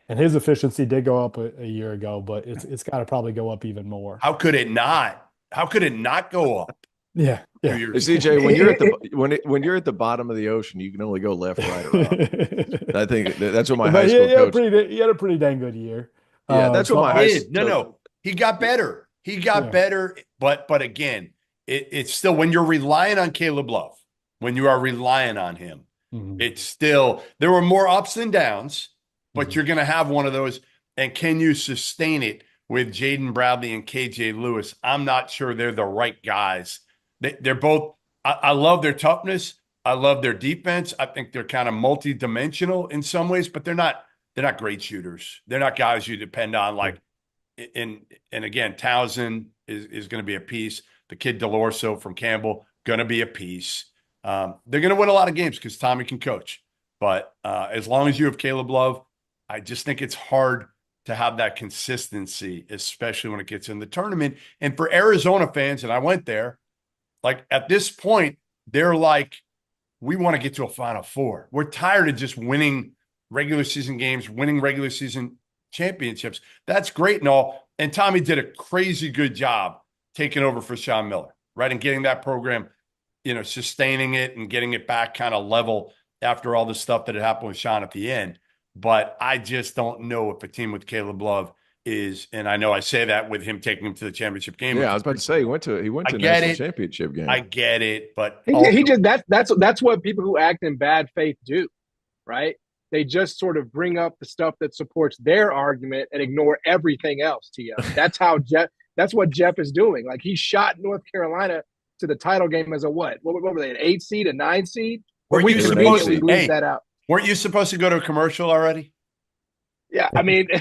And his efficiency did go up a year ago, but it's got to probably go up even more.
How could it not? How could it not go up?
Yeah,
2
yeah.
years
Hey, CJ, when you're at the bottom of the ocean, you can only go left, right, or up. I think that's what my high school coach.
He had a pretty dang good year.
Yeah, that's what my high
did.
school.
No. He got better. He got better. But again, it's still when you're relying on Caleb Love, when you are relying on him, it's still there were more ups and downs, but you're going to have one of those. And can you sustain it with Jaden Bradley and KJ Lewis? I'm not sure they're the right guys. They're both. I love their toughness. I love their defense. I think they're kind of multi-dimensional in some ways, but they're not great shooters. They're not guys you depend on like. And again, Townsend is going to be a piece. The kid DeLorso from Campbell going to be a piece. They're going to win a lot of games because Tommy can coach. But as long as you have Caleb Love, I just think it's hard to have that consistency, especially when it gets in the tournament. And for Arizona fans, and I went there, like at this point, they're like, we want to get to a Final Four. We're tired of just winning regular season games, winning regular season championships. That's great and all. And Tommy did a crazy good job taking over for Sean Miller, right? And getting that program, sustaining it and getting it back kind of level after all the stuff that had happened with Sean at the end. But I just don't know if a team with Caleb Love is, and I know I say that with him taking him to the championship game.
Yeah, I was about to say he went to a national championship game.
I get it, but
he just that's what people who act in bad faith do, right? They just sort of bring up the stuff that supports their argument and ignore everything else, Tia. That's how Jeff – that's what Jeff is doing. Like, he shot North Carolina to the title game as a what? What were they, an 8 seed, a 9 seed?
Weren't you supposed to –
leave that out.
Weren't you supposed to go to a commercial already?
Yeah, I mean –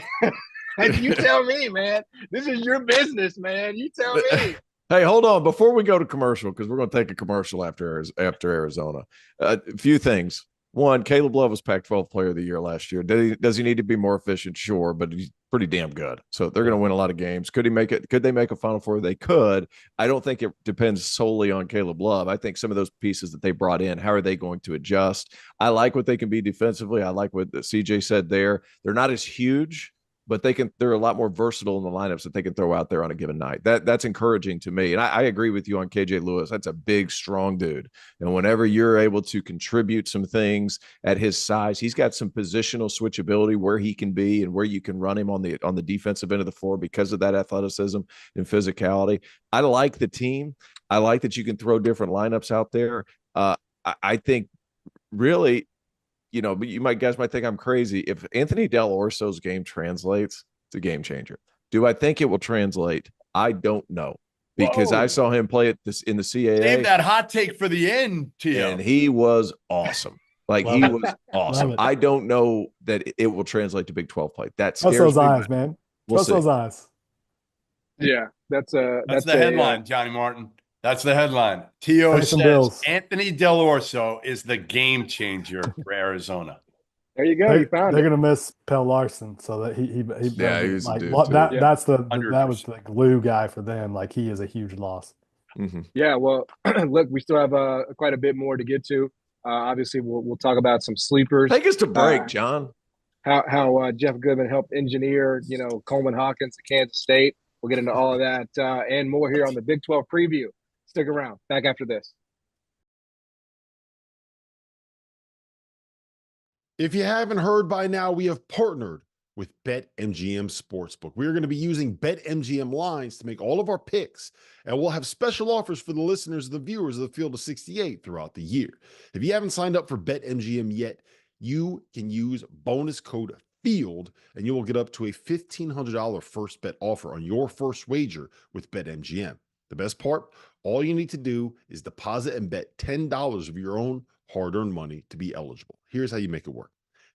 you tell me, man. This is your business, man. You tell me.
Hey, hold on. Before we go to commercial, because we're going to take a commercial after Arizona. A few things. One, Caleb Love was Pac-12 Player of the Year last year. Does he need to be more efficient? Sure, but he's pretty damn good. So they're going to win a lot of games. Could he make it? Could they make a Final Four? They could. I don't think it depends solely on Caleb Love. I think some of those pieces that they brought in, how are they going to adjust? I like what they can be defensively. I like what CJ said there. They're not as huge, but they're a lot more versatile in the lineups that they can throw out there on a given night. That's encouraging to me. And I agree with you on KJ Lewis. That's a big, strong dude. And whenever you're able to contribute some things at his size, he's got some positional switchability where he can be and where you can run him on the defensive end of the floor because of that athleticism and physicality. I like the team. I like that you can throw different lineups out there. I think really, but guys might think I'm crazy. If Anthony Del Orso's game translates, it's a game changer. Do I think it will translate? I don't know, because I saw him play it in the CAA.
Save that hot take for the end, Tio.
And he was awesome. He was awesome. I don't know that it will translate to Big 12 play. That scares
Trust those
me,
eyes, man. Trust those eyes.
Yeah, that's the
headline, Johnny Martin. That's the headline. Tio says Anthony Del Orso is the game changer for Arizona.
There you go.
They're going to miss Pell Larson, so that he
he's a dude
that was the glue guy for them. Like, he is a huge loss.
Mm-hmm.
Yeah. Well, look, we still have quite a bit more to get to. Obviously, we'll talk about some sleepers.
Take us to break, John.
How Jeff Goodman helped engineer, Coleman Hawkins to Kansas State. We'll get into all of that and more here on the Big 12 preview. Stick around. Back after this.
If you haven't heard by now, we have partnered with BetMGM Sportsbook. We're going to be using BetMGM lines to make all of our picks, and we'll have special offers for the listeners and the viewers of the Field of 68 throughout the year. If you haven't signed up for BetMGM yet, you can use bonus code FIELD, and you will get up to a $1,500 first bet offer on your first wager with BetMGM. The best part, all you need to do is deposit and bet $10 of your own hard-earned money to be eligible. Here's how you make it work.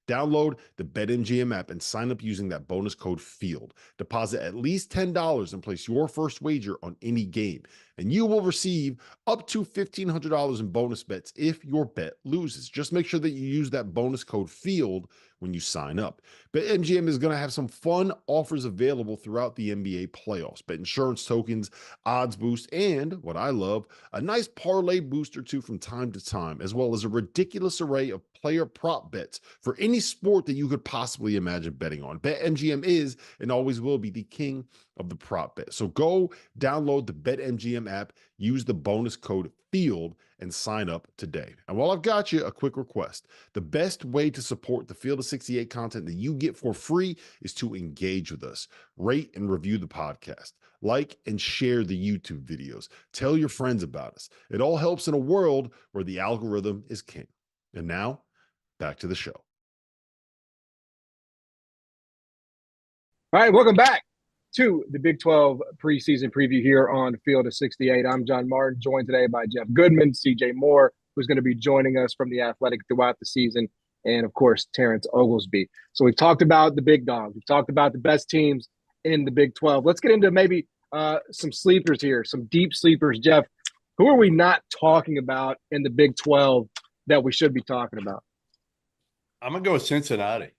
Download the BetMGM app and sign up using that bonus code FIELD. Deposit at least $10 and place your first wager on any game, and you will receive up to $1,500 in bonus bets if your bet loses. Just make sure that you use that bonus code FIELD when you sign up. BetMGM is going to have some fun offers available throughout the NBA playoffs. Bet insurance tokens, odds boost, and what I love, a nice parlay boost or two from time to time, as well as a ridiculous array of player prop bets for any sport that you could possibly imagine betting on. BetMGM is and always will be the king of the prop bet. So go download the BetMGM app, use the bonus code FIELD, and sign up today. And while I've got you, a quick request. The best way to support the Field of 68 content that you get for free is to engage with us. Rate and review the podcast. Like and share the YouTube videos. Tell your friends about us. It all helps in a world where the algorithm is king. And now, back to the show.
All right, welcome back to the Big 12 preseason preview here on Field of 68. I'm John Martin, joined today by Jeff Goodman, CJ Moore, who's going to be joining us from The Athletic throughout the season, and, of course, Terrence Oglesby. So we've talked about the big dogs. We've talked about the best teams in the Big 12. Let's get into maybe some sleepers here, some deep sleepers. Jeff, who are we not talking about in the Big 12 that we should be talking about?
I'm going to go with Cincinnati.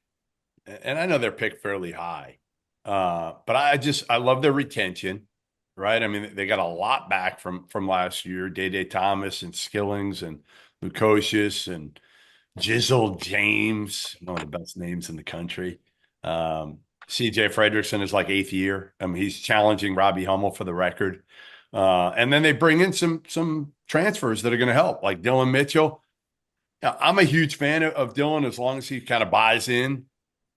And I know they're picked fairly high. But I love their retention, right? I mean, they got a lot back from last year. Day Thomas and Skillings and Lukosius and Jizzle James, one of the best names in the country. CJ Fredrickson is like 8th year. I mean, he's challenging Robbie Hummel for the record. And then they bring in some transfers that are going to help, like Dylan Mitchell. Now, I'm a huge fan of Dylan as long as he kind of buys in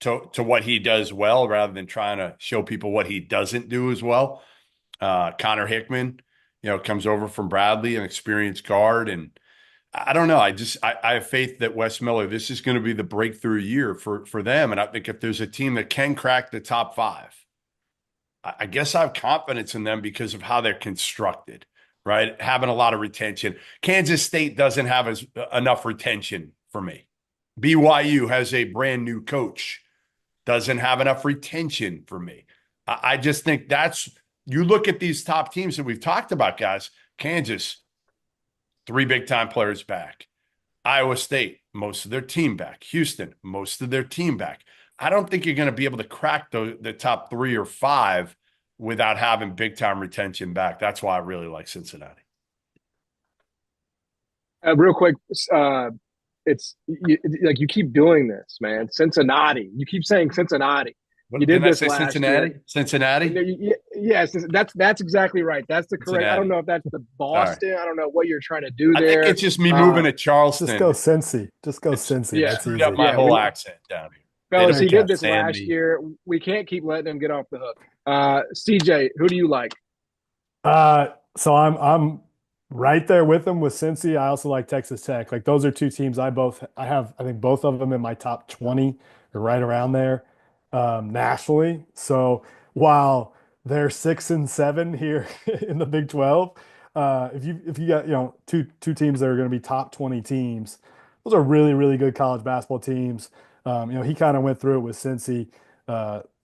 to what he does well, rather than trying to show people what he doesn't do as well. Connor Hickman, comes over from Bradley, an experienced guard, and I don't know. I have faith that Wes Miller, this is going to be the breakthrough year for them. And I think if there's a team that can crack the top five, I guess I have confidence in them because of how they're constructed, right? Having a lot of retention. Kansas State doesn't have enough retention for me. BYU has a brand new coach, doesn't have enough retention for me. I just think you look at these top teams that we've talked about, guys. Kansas, 3 big-time players back. Iowa State, most of their team back. Houston, most of their team back. I don't think you're going to be able to crack the top 3 or 5 without having big-time retention back. That's why I really like Cincinnati.
Real quick, you keep doing this, man. Cincinnati. You keep saying Cincinnati. You did this last
Cincinnati?
year.
Cincinnati?
Yes, that's exactly right. That's the correct.
Cincinnati.
I don't know if that's the Boston. Right. I don't know what you're trying to do there.
I think it's just me moving to Charleston.
Just go Cincy. Just go Cincy.
Yeah.
That's easy.
Up my whole accent down here.
Fellas, he did this last year. We can't keep letting him get off the hook. CJ, who do you like?
So I'm right there with them with Cincy. I also like Texas Tech. Like those are 2 teams I think both of them in my top 20 or right around there nationally. So while they're 6 and 7 here in the Big 12, if you got two teams that are going to be top 20 teams, those are really, really good college basketball teams. He kind of went through it with Cincy.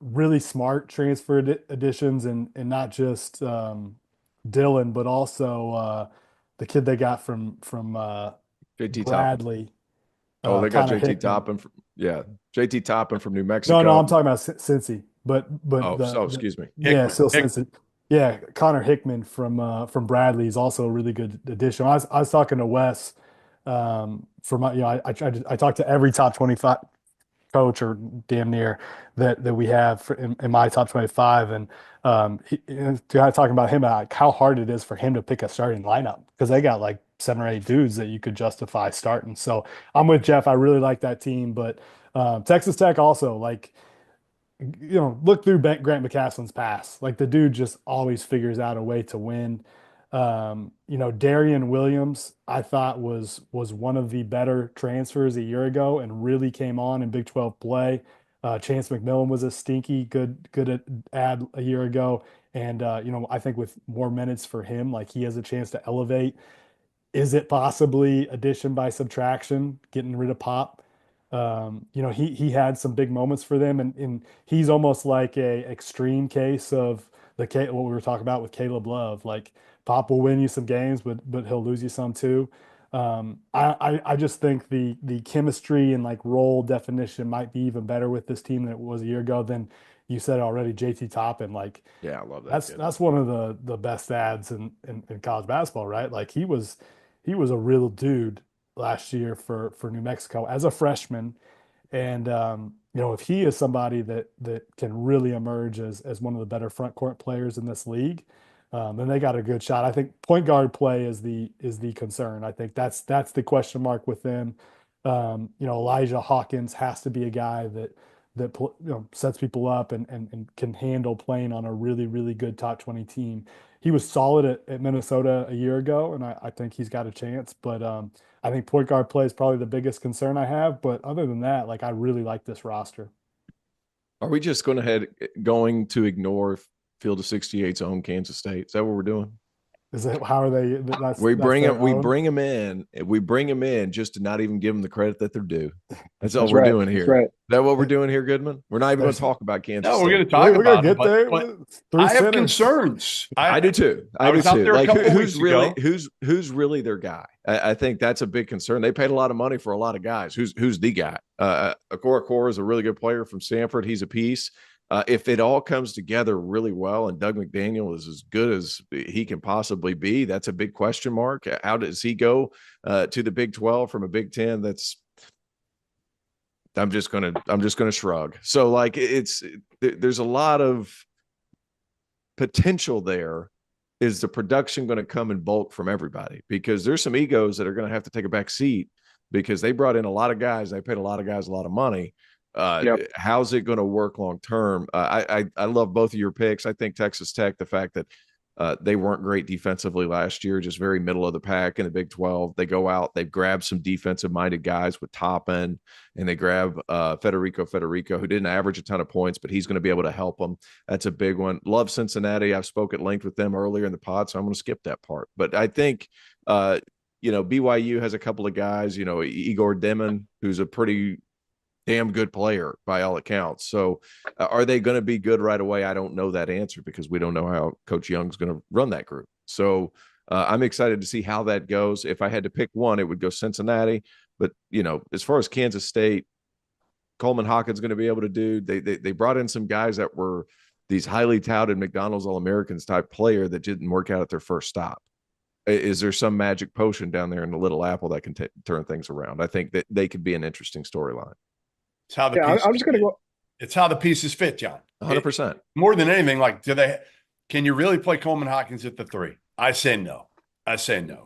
Really smart transfer additions and not just Dylan, but also the kid they got from
JT
Bradley.
Toppin. They got JT Toppin. JT Toppin from New Mexico.
No, I'm talking about Cincy. But
excuse me.
Yeah, still Cincy. Yeah, Connor Hickman from Bradley is also a really good addition. I was talking to Wes. I talked to every top 25 coach or damn near that we have in my top 25, and talking about him, like how hard it is for him to pick a starting lineup because they got like 7 or 8 dudes that you could justify starting. So I'm with Jeff. I really like that team, but Texas Tech also, like, look through Grant McCaslin's pass. Like the dude just always figures out a way to win. Darian Williams, I thought was one of the better transfers a year ago and really came on in Big 12 play. Chance McMillan was a stinky good add a year ago. And, I think with more minutes for him, like he has a chance to elevate. Is it possibly addition by subtraction, getting rid of Pop? He had some big moments for them, and he's almost like a extreme case of what we were talking about with Caleb Love. Like Pop will win you some games, but he'll lose you some too. I just think the chemistry and like role definition might be even better with this team than it was a year ago. Than you said already, JT Toppin. Like,
yeah, I love that.
That's one of the best ads in college basketball, right? Like he was a real dude last year for New Mexico as a freshman. And, if he is somebody that can really emerge as one of the better front court players in this league, then they got a good shot. I think point guard play is the concern. I think that's the question mark with them. Elijah Hawkins has to be a guy that sets people up and can handle playing on a really, really good top 20 team. He was solid at Minnesota a year ago, and I think he's got a chance. But I think point guard play is probably the biggest concern I have. But other than that, like I really like this roster.
Are we just going to ignore Field of 68's own Kansas State? Is that what we're doing?
Is that how are they?
We bring them in just to not even give them the credit that they're due. That's all we're doing here.
Right.
Is that what we're doing here, Goodman? We're not even going to talk about Kansas.
No,
State.
we're going to talk about.
We're going to get there.
But I have concerns.
I do too.
I was out there a couple weeks ago.
Who's really their guy? I think that's a big concern. They paid a lot of money for a lot of guys. Who's the guy? Okoronkwo is a really good player from Stanford. He's a piece. If it all comes together really well and Doug McDaniel is as good as he can possibly be, that's a big question mark. How does he go to the Big 12 from a Big 10? I'm just gonna shrug. So like there's a lot of potential there. Is the production going to come in bulk from everybody? Because there's some egos that are going to have to take a back seat because they brought in a lot of guys. They paid a lot of guys a lot of money. How's it going to work long term? I love both of your picks. I think Texas Tech, the fact that They weren't great defensively last year, just very middle of the pack in the Big 12. They go out, they've grabbed some defensive-minded guys with Toppin, and they grab Federico, who didn't average a ton of points, but he's going to be able to help them. That's a big one. Love Cincinnati. I've spoke at length with them earlier in the pod, so I'm going to skip that part. But I think BYU has a couple of guys, Igor Demon, who's a pretty damn good player by all accounts. So are they going to be good right away? I don't know that answer because we don't know how Coach Young's going to run that group. So I'm excited to see how that goes. If I had to pick one, it would go Cincinnati. But, as far as Kansas State, Coleman Hawkins going to be able to do, they brought in some guys that were these highly touted McDonald's All-Americans type player that didn't work out at their first stop. Is there some magic potion down there in the Little Apple that can turn things around? I think that they could be an interesting storyline.
It's how the
I'm just going to go.
It's how the pieces fit, John.
100%.
More than anything, can you really play Coleman Hawkins at the 3? I say no.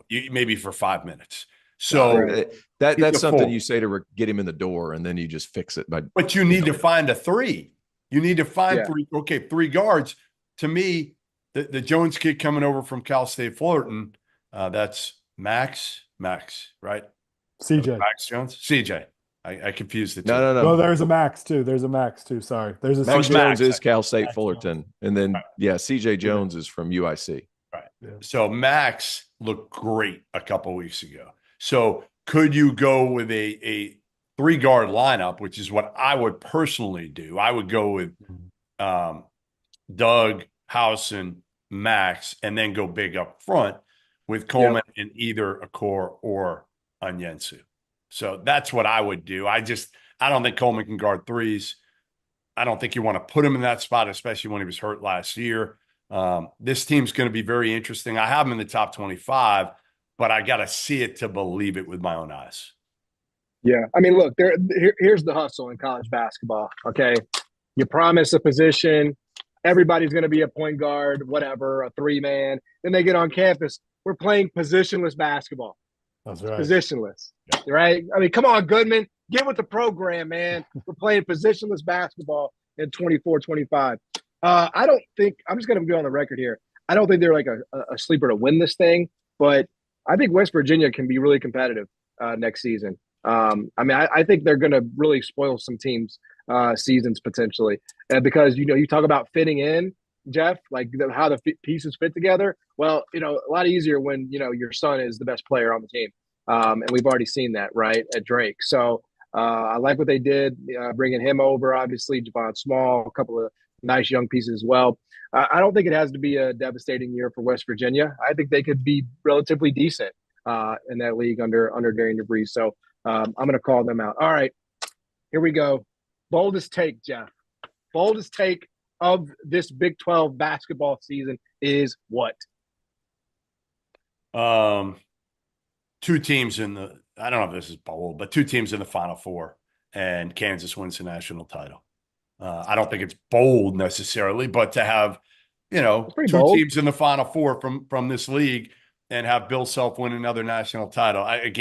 Maybe for 5 minutes. So
that's something you say to get him in the door, and then you just fix it.
But you need to find a 3. You need to find 3. Okay, 3 guards. To me, the Jones kid coming over from Cal State Fullerton, that's Max, right?
CJ.
Max Jones? CJ. I confused the two.
No.
No, there's a Max too. Sorry. There's a
Max
CJ.
Jones is Cal State Fullerton. And then, CJ Jones is from UIC.
Right. Yeah. So Max looked great a couple weeks ago. So could you go with a 3-guard lineup, which is what I would personally do? I would go with Doug, Howson, Max, and then go big up front with Coleman in either Akor or Onyensu. So that's what I would do. I don't think Coleman can guard 3s. I don't think you want to put him in that spot, especially when he was hurt last year. This team's going to be very interesting. I have him in the top 25, but I got to see it to believe it with my own eyes.
Yeah. I mean, look, here's the hustle in college basketball, okay? You promise a position. Everybody's going to be a point guard, whatever, a 3-man. Then they get on campus. We're playing positionless basketball.
That's right.
Positionless, right? I mean, come on, Goodman. Get with the program, man. We're playing positionless basketball in 24-25. I don't think – I'm just going to go on the record here. I don't think they're like a sleeper to win this thing, but I think West Virginia can be really competitive next season. I think they're going to really spoil some teams' seasons potentially. Because, you talk about fitting in, Jeff, like how the pieces fit together. Well, a lot easier when, your son is the best player on the team. And we've already seen that, right, at Drake. So I like what they did, bringing him over, obviously, Javon Small, a couple of nice young pieces as well. I don't think it has to be a devastating year for West Virginia. I think they could be relatively decent in that league under Darian DeVries. So I'm going to call them out. All right, here we go. Boldest take, Jeff. Boldest take of this Big 12 basketball season is what?
2 teams I don't know if this is bold, but 2 teams in the Final Four, and Kansas wins the national title. I don't think it's bold necessarily, but to have, 2
bold.
teams in the Final Four from this league and have Bill Self win another national title. I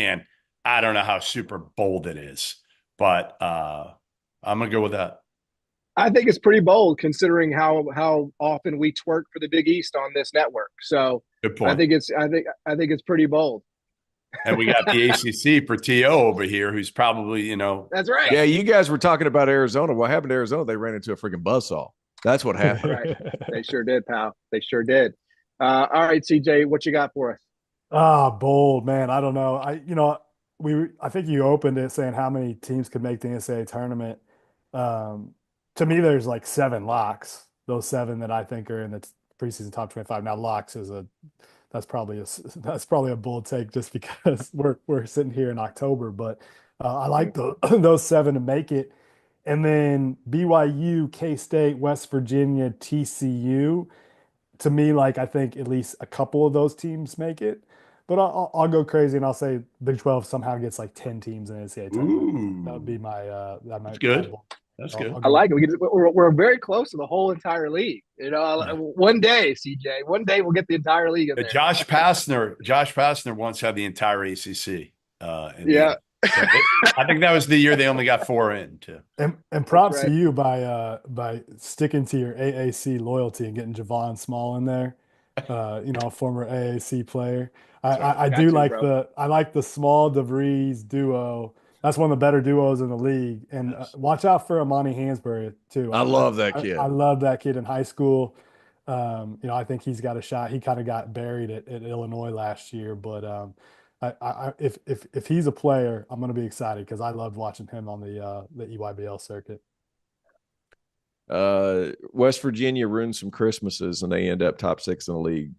don't know how super bold it is, but I'm going to go with that.
I think it's pretty bold considering how often we twerk for the Big East on this network. So
good point.
I think it's pretty bold.
And we got the ACC for TO over here, who's probably,
That's right.
Yeah, you guys were talking about Arizona. What happened to Arizona? They ran into a freaking buzzsaw. That's what happened.
Right. They sure did, pal. They sure did. All right, CJ, what you got for us?
Bold, man. I don't know. I think you opened it saying how many teams could make the NCAA tournament. To me, there's like 7 locks. Those 7 that I think are in the preseason top 25. Now, locks is that's probably a bold take just because we're sitting here in October. But I like those 7 to make it. And then BYU, K-State, West Virginia, TCU. To me, I think at least a couple of those teams make it. But I'll go crazy and I'll say Big 12 somehow gets 10 teams in the NCAA tournament. That would be my
That's good. That's good.
I like it. We're very close to the whole entire league. One day, CJ, one day we'll get the entire league in there.
Josh Pastner once had the entire ACC. So I think that was the year they only got 4 in too.
And props to you by sticking to your AAC loyalty and getting Javon Small in there. A former AAC player.
That's right.
I
Got
do
to,
like
bro.
the Small DeVries duo. That's one of the better duos in the league. And
Yes.
watch out for Amani Hansberry too.
I love that kid.
I love that kid in high school. I think he's got a shot. He kind of got buried at Illinois last year, but if he's a player, I'm going to be excited because I loved watching him on the EYBL circuit.
West Virginia ruined some Christmases and they end up top 6 in the league.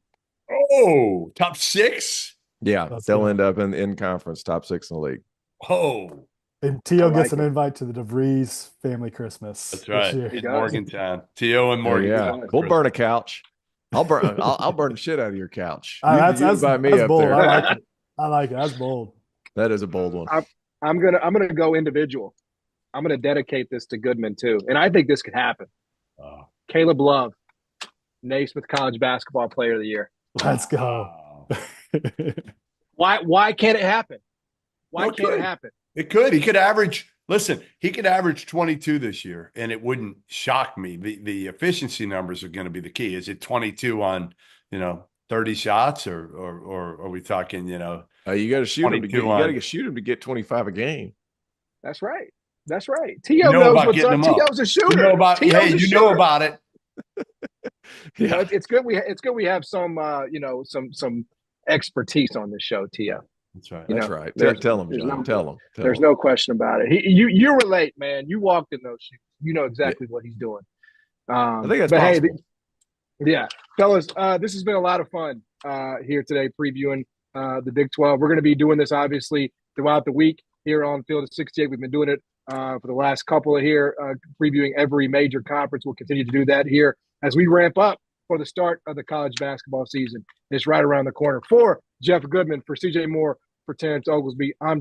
Oh, top 6?
Yeah,
Let's
they'll
go.
end up in conference top 6 in the league.
Oh,
And Tio
I
gets
like
an
it.
invite to the DeVries family Christmas
that's
this
right.
year.
He
In
does.
Morgantown. T.O. and
Oh,
Morgantown.
yeah, we'll burn a couch. I'll burn the shit out of your couch.
That's
invite me up
bold.
there.
I like it. I like it. That's bold.
That is a bold one.
I'm gonna go individual. I'm gonna dedicate this to Goodman too, and I think this could happen.
Oh,
Caleb Love, Naismith College Basketball Player of the Year.
Let's go.
wow.
Why can't it happen? Why
Well, it
can't it
could.
happen?
It could. He could average. Listen, he could average 22 this year, and it wouldn't shock me. The efficiency numbers are going to be the key. Is it 22 on 30 shots, or are we talking
You got to shoot him to
22
get. You got
on-
to shoot him to get 25 a game.
That's right. That's right. Tio
know
knows
about
what's
getting
up.
them up.
Tio's a shooter.
You know about?
Tio's
Hey,
a
you know
shooter.
about it.
Yeah,
It's good. It's good. We have some some expertise on this show, Tio.
That's right.
You
that's
know,
right.
there's-
Tell him,
there's
John.
no-
Tell him.
There's no question about it. You relate, man. You walked in those shoes. You know exactly what he's doing.
I think that's
but
possible.
Hey, yeah, fellas, this has been a lot of fun here today previewing the Big 12. We're going to be doing this obviously throughout the week here on Field of 68. We've been doing it for the last couple of here, previewing every major conference. We'll continue to do that here as we ramp up for the start of the college basketball season. It's right around the corner. For Jeff Goodman, for CJ Moore, for Terrence Oglesby, I'm John.